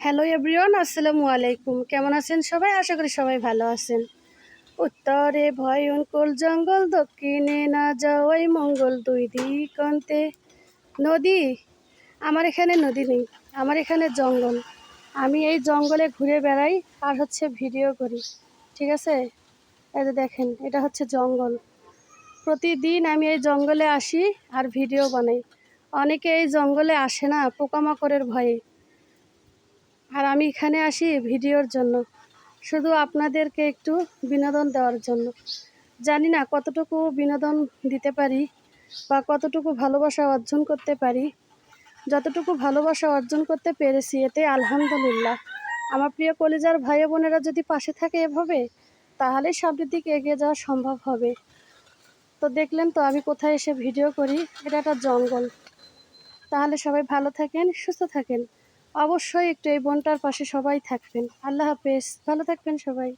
Hello everyone, আসসালামু আলাইকুম। কেমন আছেন সবাই? আশা করি সবাই ভালো আছেন। উত্তরে ভয়ঙ্কর জঙ্গল, দক্ষিণে না যাওয়াই মঙ্গল, দুই দিগন্তে নদী। আমার এখানে নদী নেই, আমার এখানে জঙ্গল। আমি এই জঙ্গলে ঘুরে বেড়াই আর ভিডিও করি। ঠিক আছে, এই যে দেখেন, এটা হচ্ছে জঙ্গল। প্রতিদিন আমি এই জঙ্গলে আসি আর ভিডিও বানাই। অনেকে এই জঙ্গলে আসে না পোকামাকড়ের ভয়ে, আর আমি এখানে আসি ভিডিওর জন্য, শুধু আপনাদেরকে একটু বিনোদন দেওয়ার জন্য। জানি না কতটুকু বিনোদন দিতে পারি বা কতটুকু ভালোবাসা অর্জন করতে পারি। যতটুকু ভালোবাসা অর্জন করতে পেরেছি এতে আলহামদুলিল্লাহ। আমার প্রিয় কলিজার ভাই বোনেরা যদি পাশে থাকে এভাবে, তাহলে সামনের দিকে এগিয়ে যাওয়া সম্ভব হবে। তো দেখলেন তো আমি কোথায় এসে ভিডিও করি, এটা একটা জঙ্গল। তাহলে সবাই ভালো থাকেন, সুস্থ থাকেন। অবশ্যই একটু এই বোনটার পাশে সবাই থাকবেন। আল্লাহ হাফেজ, ভালো থাকবেন সবাই।